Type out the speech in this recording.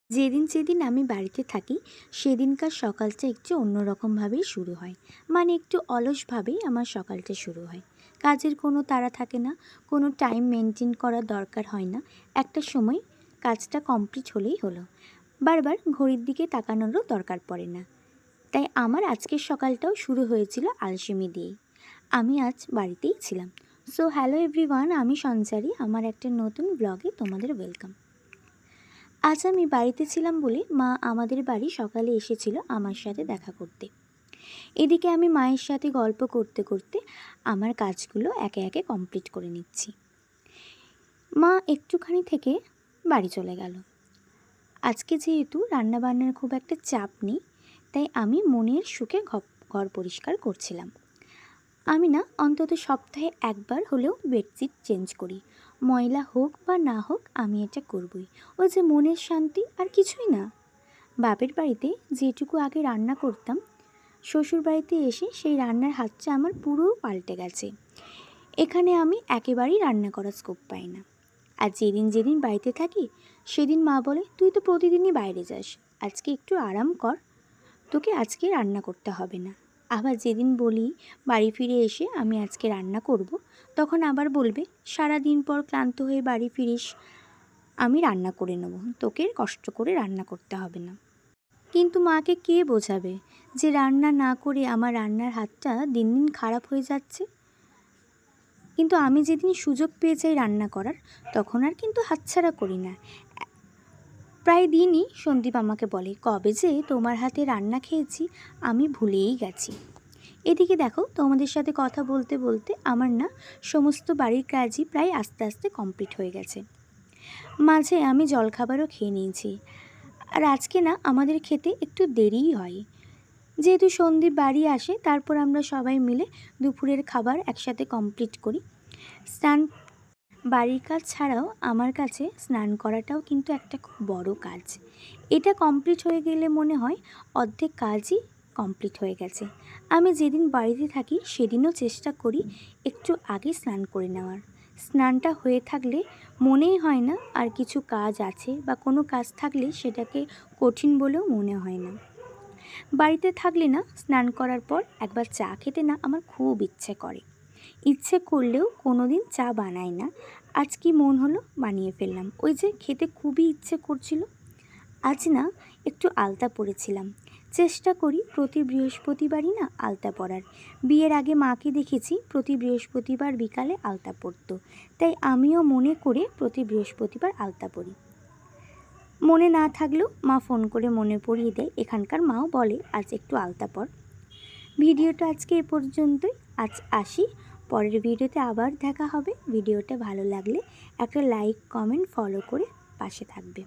যেদিন যেদিন আমি বাড়িতে থাকি সেদিনকার সকালটা একটু অন্যরকমভাবেই শুরু হয়। মানে একটু অলসভাবেই আমার সকালটা শুরু হয়। কাজের কোনো তাড়া থাকে না, কোনো টাইম মেনটেন করার দরকার হয় না। একটা সময় কাজটা কমপ্লিট হলেই হলো। বারবার ঘড়ির দিকে তাকানোরও দরকার পড়ে না। তাই আমার আজকের সকালটাও শুরু হয়েছিল আলসেমি দিয়েই। আমি আজ বাড়িতেই ছিলাম। সো হ্যালো এভরিওয়ান, আমি সঞ্চারী। আমার একটা নতুন ব্লগে তোমাদের ওয়েলকাম। আজ আমি বাড়িতে ছিলাম বলে মা আমাদের বাড়ি সকালে এসেছিল আমার সাথে দেখা করতে। এদিকে আমি মায়ের সাথে গল্প করতে করতে আমার কাজগুলো একে একে কমপ্লিট করে নিচ্ছি। মা একটুখানি থেকে বাড়ি চলে গেল। আজকে যেহেতু রান্নাবান্নার খুব একটা চাপ নেই, তাই আমি মনের সুখে ঘর পরিষ্কার করছিলাম। আমি না অন্তত সপ্তাহে একবার হলেও বেডশিট চেঞ্জ করি। ময়লা হোক বা না হোক আমি এটা করবই। ওই যে মনের শান্তি, আর কিছুই না। বাপের বাড়িতে যেটুকু আগে রান্না করতাম, শ্বশুর বাড়িতে এসে সেই রান্নার হাতটা আমার পুরো পাল্টে গেছে। এখানে আমি একেবারেই রান্না করার স্কোপ পাই না। আর যেদিন যেদিন বাড়িতে থাকি সেদিন মা বলে, তুই তো প্রতিদিনই বাইরে যাস, আজকে একটু আরাম কর, তোকে আজকে রান্না করতে হবে না। আবার যেদিন বলি বাড়ি ফিরে এসে আমি আজকে রান্না করব, তখন আবার বলবে, সারা দিন পর ক্লান্ত হয়ে বাড়ি ফিরিস, আমি রান্না করে নেব, তোকে কষ্ট করে রান্না করতে হবে না। কিন্তু মাকে কে বোঝাবে যে রান্না না করে আমার রান্নার হাতটা দিন দিন খারাপ হয়ে যাচ্ছে? কিন্তু আমি যেদিন সুযোগ পেয়ে যাই রান্না করার, তখন আর কিন্তু হাতছাড়া করি না। প্রায় দিনই সন্দীপ আমাকে বলে, কবে যে তোমার হাতে রান্না খেয়েছি আমি ভুলেই গেছি। এদিকে দেখো, তোমাদের সাথে কথা বলতে বলতে আমার না সমস্ত বাড়ির কাজই প্রায় আস্তে আস্তে কমপ্লিট হয়ে গেছে। মাঝে আমি জলখাবারও খেয়ে নিয়েছি। আর আজকে না আমাদের খেতে একটু দেরিই হয়, যেহেতু সন্দীপ বাড়ি আসে, তারপর আমরা সবাই মিলে দুপুরের খাবার একসাথে কমপ্লিট করি। স্নান, বাড়ির কাজ ছাড়াও আমার কাছে স্নান করাটাও কিন্তু একটা খুব বড় কাজ। এটা কমপ্লিট হয়ে গেলে মনে হয় অর্ধেক কাজই কমপ্লিট হয়ে গেছে। আমি যেদিন বাড়িতে থাকি সেদিনও চেষ্টা করি একটু আগে স্নান করে নেওয়ার। স্নানটা হয়ে থাকলে মনেই হয় না আর কিছু কাজ আছে, বা কোনো কাজ থাকলে সেটাকে কঠিন বলেও মনে হয় না। বাড়িতে থাকলে না স্নান করার পর একবার চা খেতে না আমার খুব ইচ্ছে করে। ইচ্ছে করলেও কোনো দিন চা বানাই না। আজ কি মন হলো, বানিয়ে ফেললাম। ওই যে খেতে খুবই ইচ্ছে করছিল। আজ না একটু আলতা পরেছিলাম। চেষ্টা করি প্রতি বৃহস্পতিবারই না আলতা পরার। বিয়ের আগে মাকে দেখেছি প্রতি বৃহস্পতিবার বিকালে আলতা পরতো, তাই আমিও মনে করে প্রতি বৃহস্পতিবার আলতা পরি। মনে না থাকলেও মা ফোন করে মনে পড়িয়ে দেয়। এখানকার মাও বলে, আজ একটু আলতা পর। ভিডিওটা আজকে এ পর্যন্তই। আজ আসি, পরের ভিডিওতে আবার দেখা হবে। ভিডিওটা ভালো লাগলে একটা লাইক, কমেন্ট, ফলো করে পাশে থাকবে।